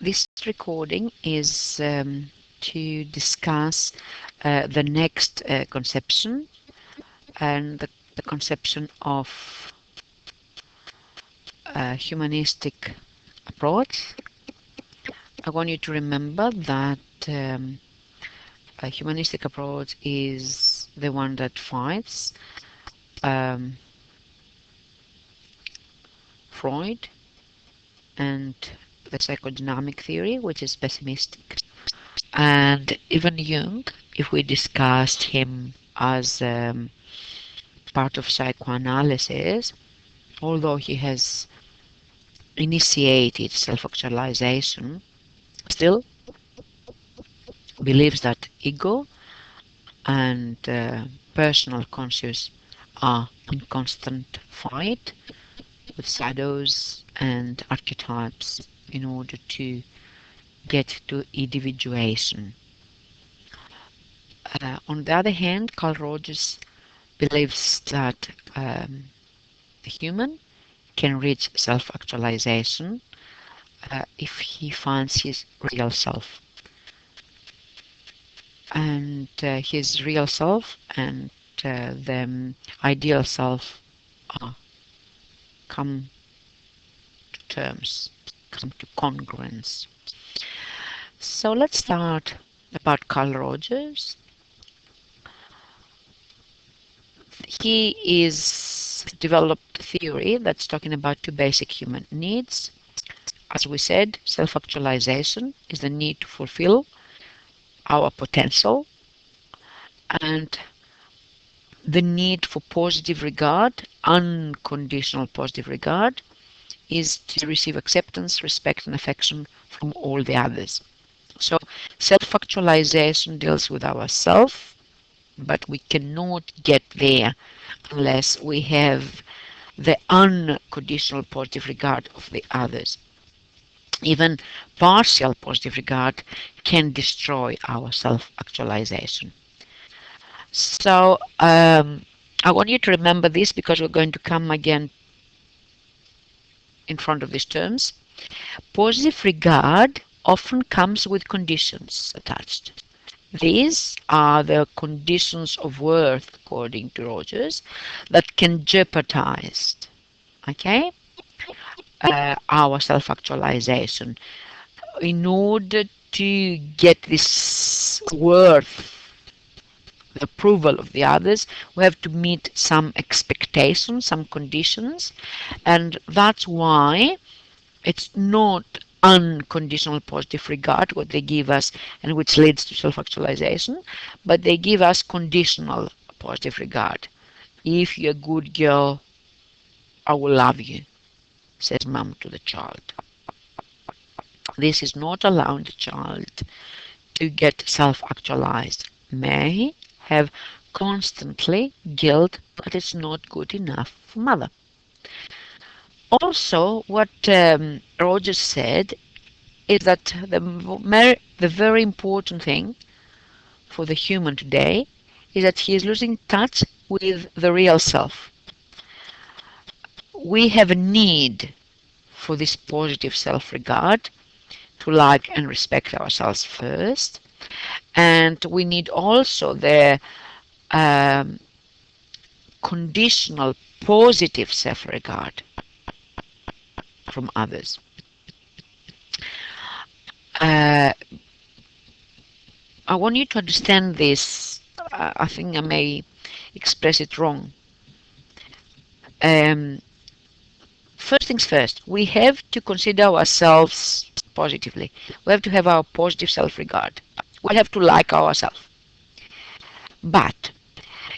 This recording is to discuss the next conception, and the conception of humanistic approach. I want you to remember that a humanistic approach is the one that fights um, Freud and the psychodynamic theory, which is pessimistic. And even Jung, if we discussed him as part of psychoanalysis, although he has initiated self-actualization, still believes that ego and personal conscious are in constant fight with shadows and archetypes in order to get to individuation. On the other hand, Carl Rogers believes that the human can reach self-actualization if he finds his real self. And his real self and the ideal self come to terms, come to congruence. So let's start about Carl Rogers. He is developed a theory that's talking about two basic human needs. As we said, self-actualization is the need to fulfill our potential, and the need for positive regard, unconditional positive regard, is to receive acceptance, respect, and affection from all the others. So self-actualization deals with ourself, but we cannot get there unless we have the unconditional positive regard of the others. Even partial positive regard can destroy our self-actualization. So I want you to remember this because we're going to come again in front of these terms. Positive regard often comes with conditions attached. These are the conditions of worth, according to Rogers, that can jeopardize, okay, our self-actualization. In order to get this worth, the approval of the others, we have to meet some expectations, some conditions, and that's why it's not unconditional positive regard what they give us and which leads to self-actualization, but they give us conditional positive regard. If you're a good girl, I will love you, says mom to the child. This is not allowing the child to get self-actualized. May have constantly guilt that it's not good enough for mother. Also, what Rogers said is that the very important thing for the human today is that he is losing touch with the real self. We have a need for this positive self-regard, to like and respect ourselves first, and we need also the conditional positive self-regard from others. I want you to understand this. I think I may express it wrong. First things first, we have to consider ourselves positively. We have to have our positive self-regard. We have to like ourselves. But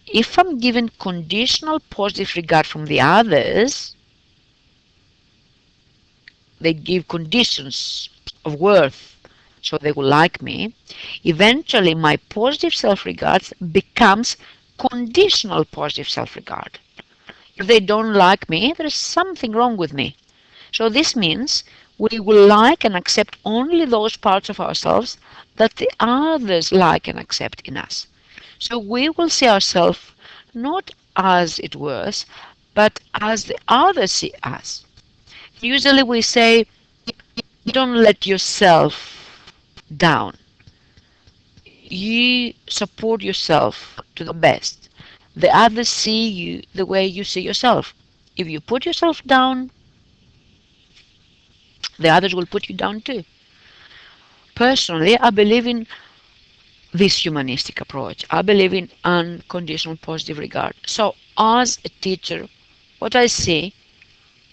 if I'm given conditional positive regard from the others, they give conditions of worth so they will like me, eventually my positive self-regard becomes conditional positive self-regard. If they don't like me, there is something wrong with me. So this means we will like and accept only those parts of ourselves that the others like and accept in us. So we will see ourselves not as it was, but as the others see us. Usually we say, don't let yourself down. You support yourself to the best. The others see you the way you see yourself. If you put yourself down, the others will put you down too. Personally, I believe in this humanistic approach. I believe in unconditional positive regard. So, as a teacher, what I see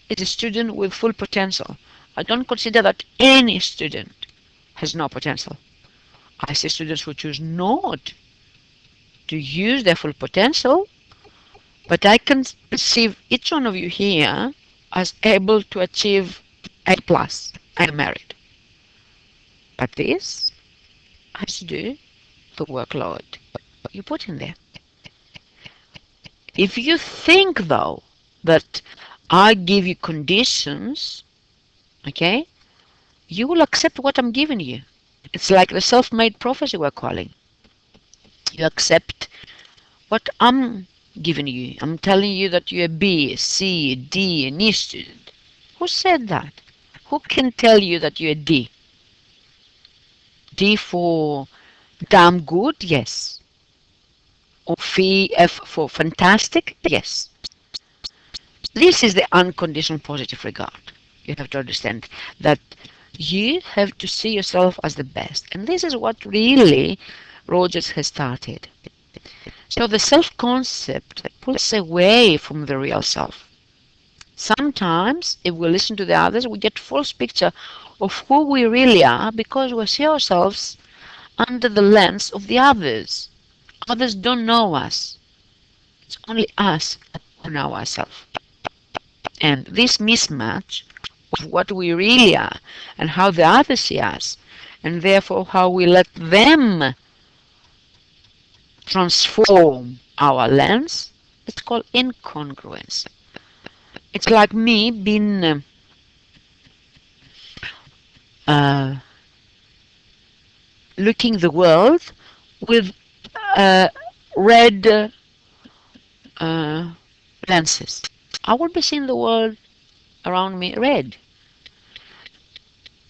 is a student with full potential. I don't consider that any student has no potential. I see students who choose not to use their full potential, but I can perceive each one of you here as able to achieve A plus and merit. But this has to do the workload you put in there. If you think though that I give you conditions, okay, you will accept what I'm giving you. It's like the self-made prophecy we're calling. You accept what I'm giving you. I'm telling you that you're a B, a C, a D, an E student. Who said that? Who can tell you that you're a D? D for damn good? Yes. Or F for fantastic? Yes. This is the unconditional positive regard. You have to understand that you have to see yourself as the best. And this is what really Rogers has started. So the self-concept pulls away from the real self. Sometimes, if we listen to the others, we get false picture of who we really are because we see ourselves under the lens of the others. Others don't know us. It's only us who know ourselves. And this mismatch of what we really are and how the others see us, and therefore how we let them transform our lens, it's called incongruence. It's like me being looking the world with red lenses. I will be seeing the world around me red.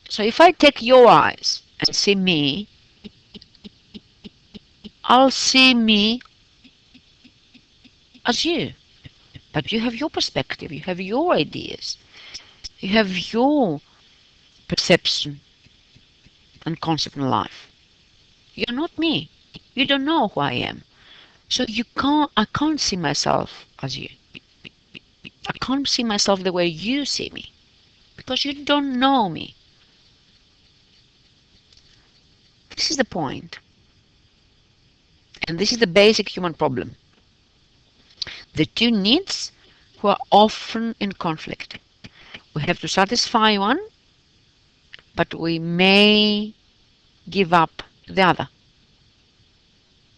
So if I take your eyes and see me, I'll see me as you. But you have your perspective, you have your ideas, you have your perception and concept in life. You're not me. You don't know who I am. So I can't see myself as you. I can't see myself the way you see me because you don't know me. This is the point. And this is the basic human problem. The two needs who are often in conflict. We have to satisfy one, but we may give up the other.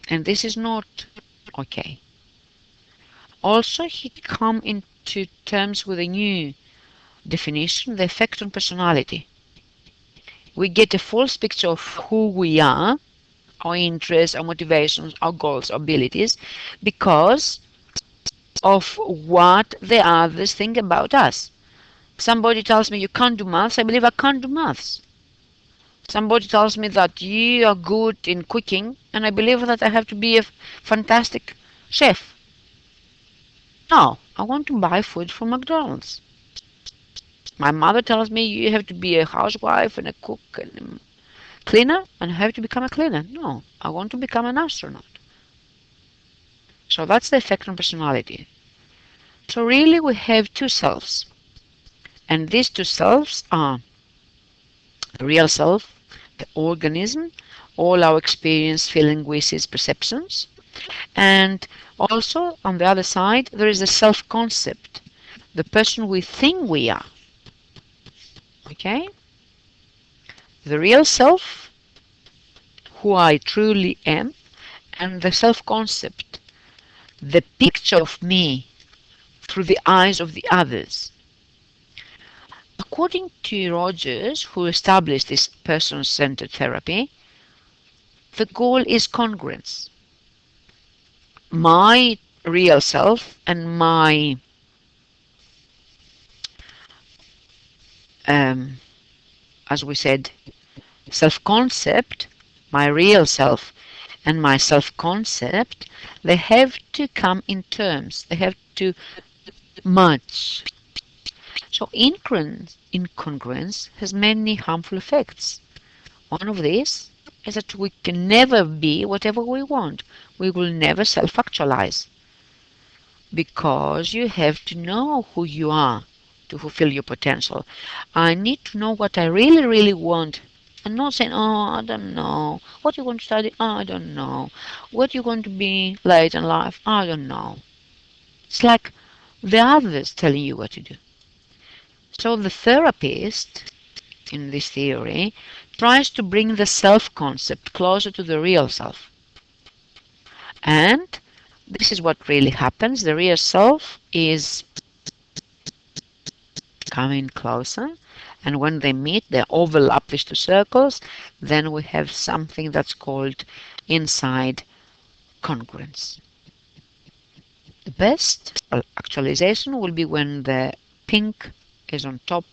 And this is not okay. Also, he come into terms with a new definition, the effect on personality. We get a false picture of who we are, our interests, our motivations, our goals, our abilities, because of what the others think about us. Somebody tells me you can't do maths, I believe I can't do maths. Somebody tells me that you are good in cooking, and I believe that I have to be a fantastic chef. No, I want to buy food from McDonald's. My mother tells me you have to be a housewife and a cook and a cleaner, and I have to become a cleaner. No, I want to become an astronaut. So that's the effect on personality. So really we have two selves. And these two selves are the real self, the organism, all our experience, feeling, wishes, perceptions. And also on the other side there is the self-concept, the person we think we are. Okay? The real self, who I truly am, and the self-concept, the picture of me through the eyes of the others. According to Rogers, who established this person-centered therapy, the goal is congruence. My real self and my as we said, self-concept, my real self, and my self-concept, they have to come in terms. They have to match. So incongruence has many harmful effects. One of these is that we can never be whatever we want. We will never self-actualize because you have to know who you are to fulfill your potential. I need to know what I really, really want and not saying, oh, I don't know. What you want to study? I don't know. What you want to be later in life? I don't know. It's like the others telling you what to do. So the therapist in this theory tries to bring the self-concept closer to the real self. And this is what really happens. The real self is coming closer, and when they meet, they overlap these two circles. Then we have something that's called inside congruence. The best actualization will be when the pink is on top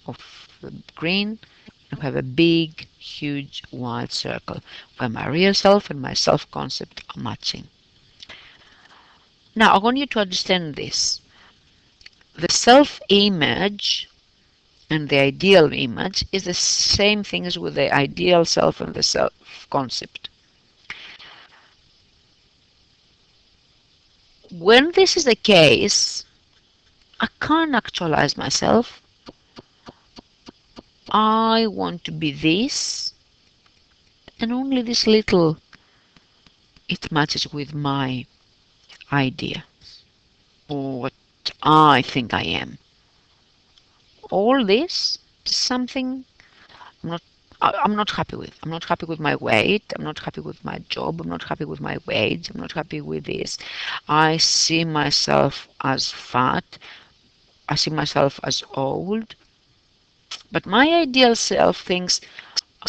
of the green. You have a big, huge, wide circle where my real self and my self-concept are matching. Now, I want you to understand this. The self-image and the ideal image is the same thing as with the ideal self and the self-concept. When this is the case, I can't actualize myself. I want to be this, and only this little it matches with my idea or what I think I am. All this is something I'm not I'm not happy with. I'm not happy with my weight. I'm not happy with my job. I'm not happy with my wage. I'm not happy with this. I see myself as fat. I see myself as old. But my ideal self thinks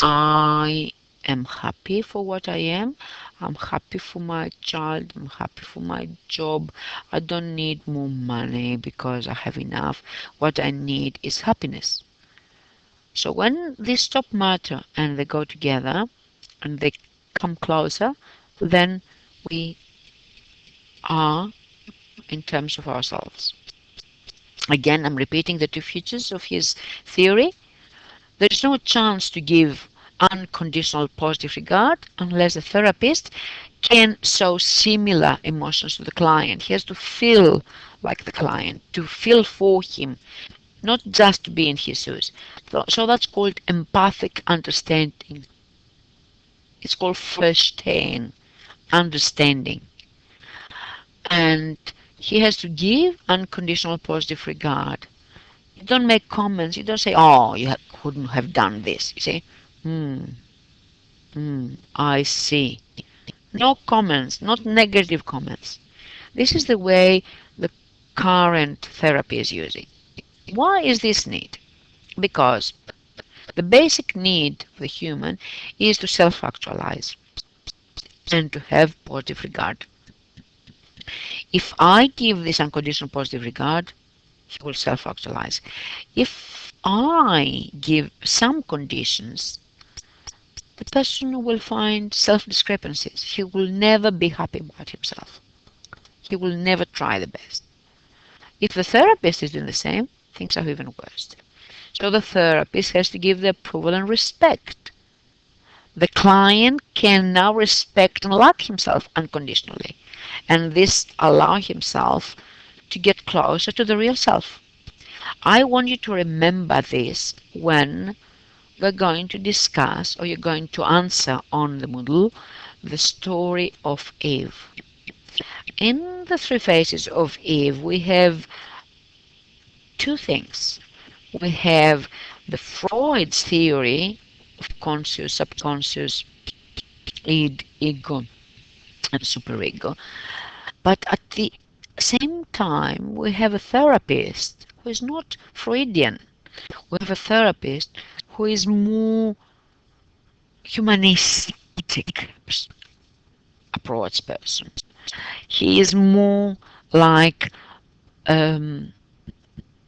I am happy for what I am. I'm happy for my child. I'm happy for my job. I don't need more money because I have enough. What I need is happiness. So when they stop matter and they go together and they come closer, then we are in terms of ourselves. Again, I'm repeating the two features of his theory. There is no chance to give unconditional positive regard unless the therapist can show similar emotions to the client. He has to feel like the client, to feel for him, not just to be in his shoes. So that's called empathic understanding. It's called verstehen, understanding. And he has to give unconditional positive regard. You don't make comments. You don't say, oh, you couldn't have done this. You say, hmm, I see. No comments, not negative comments. This is the way the current therapy is using. Why is this need? Because the basic need of the human is to self-actualize and to have positive regard. If I give this unconditional positive regard, he will self-actualize. If I give some conditions, the person will find self-discrepancies. He will never be happy about himself. He will never try the best. If the therapist is doing the same, things are even worse. So the therapist has to give the approval and respect. The client can now respect and like himself unconditionally, and this allow himself to get closer to the real self. I want you to remember this when we're going to discuss or you're going to answer on the Moodle the story of Eve. In the three phases of Eve, we have two things. We have the Freud's theory of conscious, subconscious, id, ego, and superego. But at the same time, we have a therapist who is not Freudian. We have a therapist who is more humanistic approach person. He is more like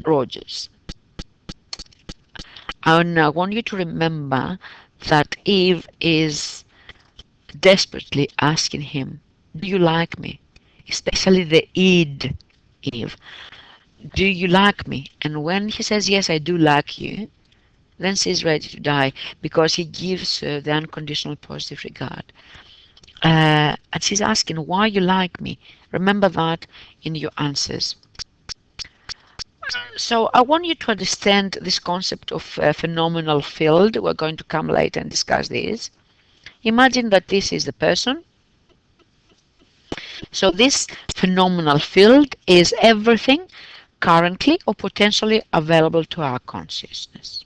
Rogers. And I want you to remember that Eve is desperately asking him, do you like me? Especially the id, Eve. Do you like me? And when he says, yes, I do like you, then she's ready to die because he gives her the unconditional positive regard. And she's asking, why you like me? Remember that in your answers. So I want you to understand this concept of a phenomenal field. We're going to come later and discuss this. Imagine that this is the person. So this phenomenal field is everything currently or potentially available to our consciousness.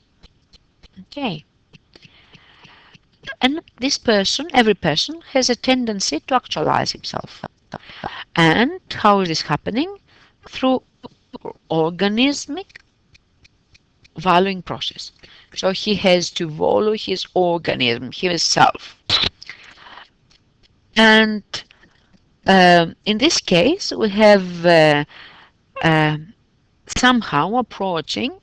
Okay. And this person, every person, has a tendency to actualize himself. And how is this happening? Through organismic valuing process. So he has to value his organism, himself. And in this case, we have uh, somehow approaching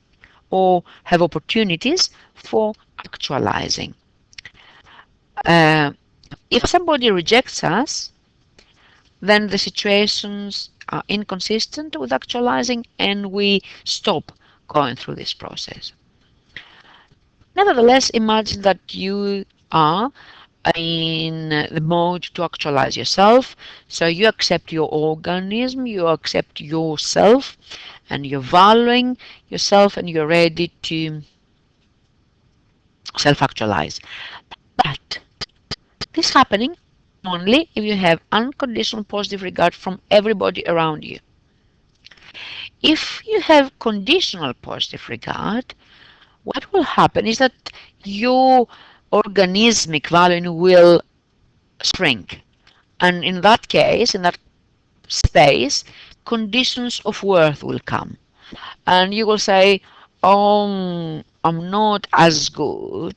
or have opportunities for actualizing. Uh, if somebody rejects us, then the situations are inconsistent with actualizing and we stop going through this process. Nevertheless, imagine that you are in the mode to actualize yourself. So you accept your organism, you accept yourself, and you're valuing yourself and you're ready to self-actualize. But this happening only if you have unconditional positive regard from everybody around you. If you have conditional positive regard, what will happen is that your organismic value will shrink. And in that case, in that space, conditions of worth will come. And you will say, oh, I'm not as good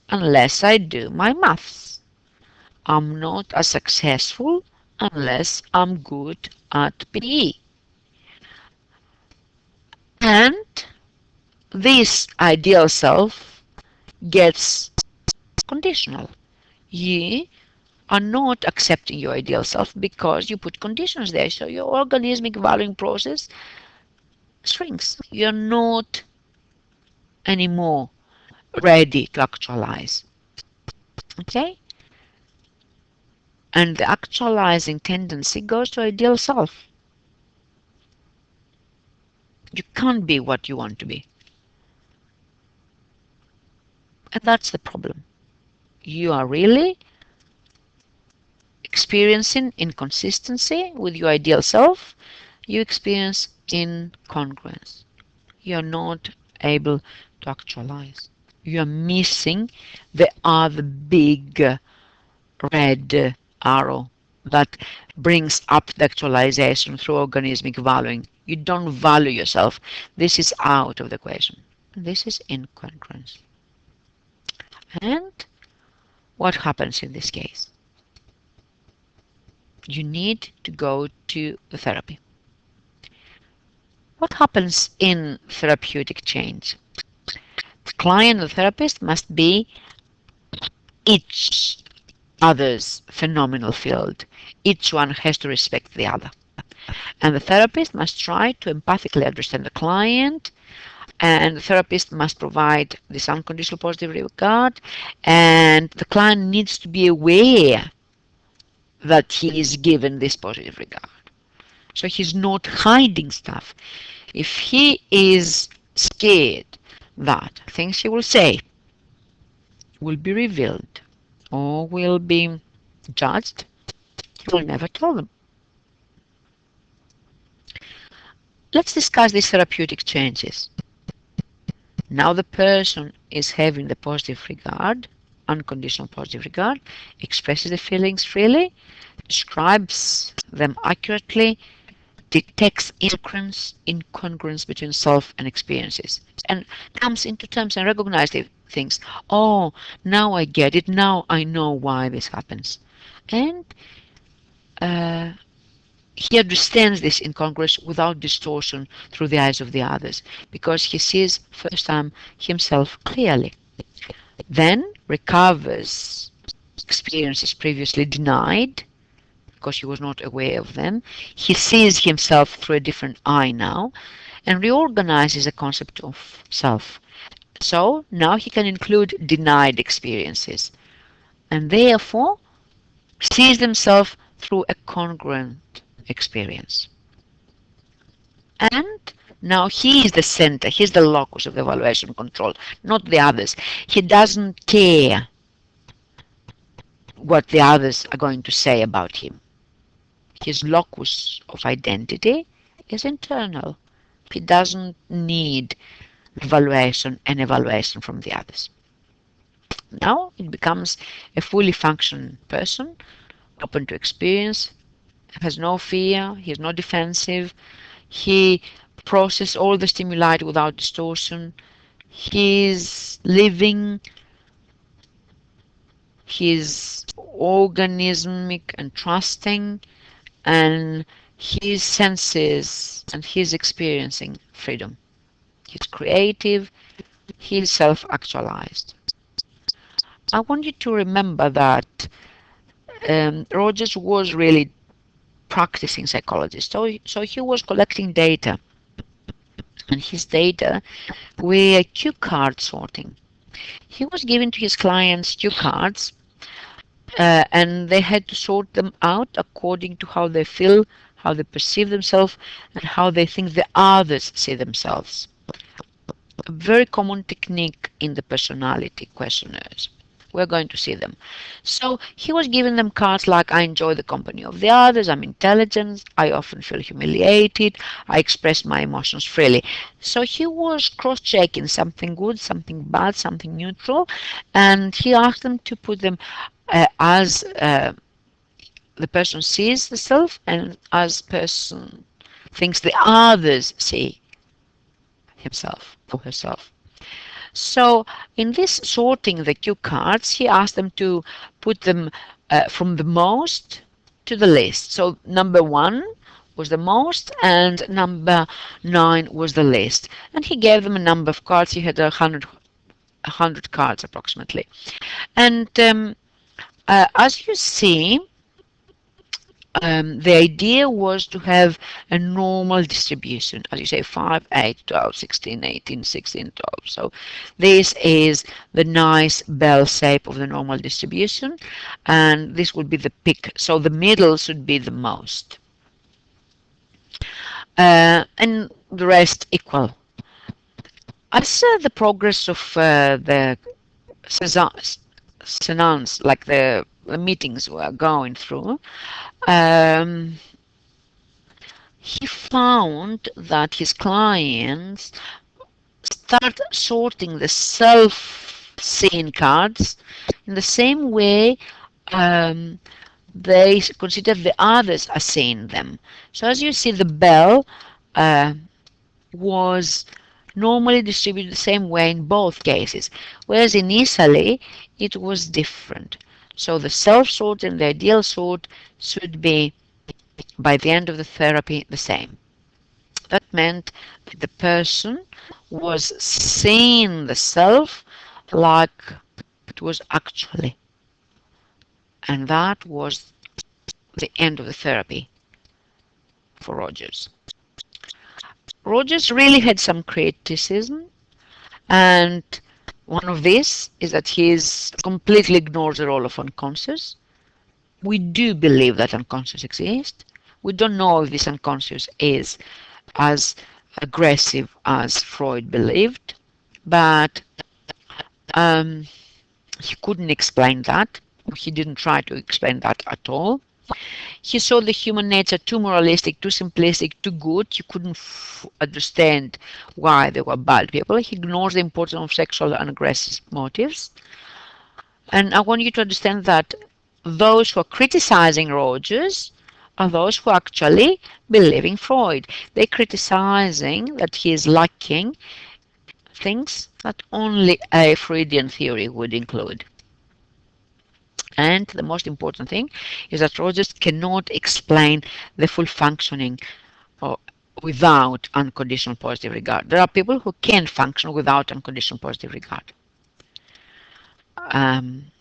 unless I do my maths. I'm not as successful unless I'm good at PE. And this ideal self gets conditional. You are not accepting your ideal self because you put conditions there. So your organismic valuing process shrinks. You're not anymore ready to actualize. Okay? And the actualizing tendency goes to ideal self. You can't be what you want to be. And that's the problem. You are really experiencing inconsistency with your ideal self. You experience incongruence. You're not able to actualize. You're missing the other big red arrow that brings up the actualization through organismic valuing. You don't value yourself. This is out of the question. This is incongruence. And what happens in this case? You need to go to the therapy. What happens in therapeutic change? The client and the therapist must be each other's phenomenal field. Each one has to respect the other. And the therapist must try to empathically understand the client, and the therapist must provide this unconditional positive regard, and the client needs to be aware that he is given this positive regard. So he's not hiding stuff. If he is scared that things he will say will be revealed or will be judged, he will never tell them. Let's discuss these therapeutic changes. Now the person is having the positive regard, unconditional positive regard, expresses the feelings freely, describes them accurately, detects incongruence between self and experiences, and comes into terms and recognizes things. Oh, now I get it. Now I know why this happens. And he understands this incongruence without distortion through the eyes of the others, because he sees first time himself clearly. Then recovers experiences previously denied because he was not aware of them. He sees himself through a different eye now and reorganizes the concept of self. So now he can include denied experiences and therefore sees himself through a congruent experience. And now he is the center, he's the locus of the evaluation control, not the others. He doesn't care what the others are going to say about him. His locus of identity is internal. He doesn't need evaluation from the others. Now it becomes a fully functioning person, open to experience, has no fear, he is not defensive, he processes all the stimuli without distortion, he is living, he is organismic and trusting, and his senses and he's experiencing freedom. He's creative, he's self-actualized. I want you to remember that Rogers was really practicing psychologist. So he was collecting data, and his data were cue card sorting. He was giving to his clients cue cards, and they had to sort them out according to how they feel, how they perceive themselves, and how they think the others see themselves. A very common technique in the personality questionnaires. We're going to see them. So he was giving them cards like, I enjoy the company of the others, I'm intelligent, I often feel humiliated, I express my emotions freely. So he was cross-checking something good, something bad, something neutral, and he asked them to put them as the person sees the self and as person thinks the others see himself or herself. So in this sorting the cue cards, he asked them to put them from the most to the least. So number 1 was the most and number 9 was the least. And he gave them a number of cards. He had 100 cards approximately. And as you see, the idea was to have a normal distribution, as you say, 5, 8, 12, 16, 18, 16, 12. So this is the nice bell shape of the normal distribution, and this would be the peak. So the middle should be the most. And the rest equal. As the progress of the seance, like the meetings were going through, he found that his clients start sorting the self-seen cards in the same way they consider the others as seeing them. So as you see, the bell was normally distributed the same way in both cases, whereas initially it was different. So the self-sort and the ideal sort should be, by the end of the therapy, the same. That meant that the person was seeing the self like it was actually. And that was the end of the therapy for Rogers. Rogers really had some criticism, and one of these is that he completely ignores the role of unconscious. We do believe that unconscious exists. We don't know if this unconscious is as aggressive as Freud believed, but he couldn't explain that. He didn't try to explain that at all. He saw the human nature too moralistic, too simplistic, too good. He couldn't understand why they were bad people. He ignores the importance of sexual and aggressive motives. And I want you to understand that those who are criticizing Rogers are those who actually believing Freud. They're criticizing that he is lacking things that only a Freudian theory would include. And the most important thing is that Rogers cannot explain the full functioning or without unconditional positive regard. There are people who can function without unconditional positive regard. And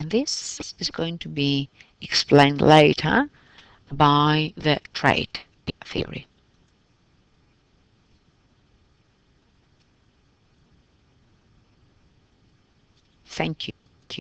this is going to be explained later by the trait theory. Thank you.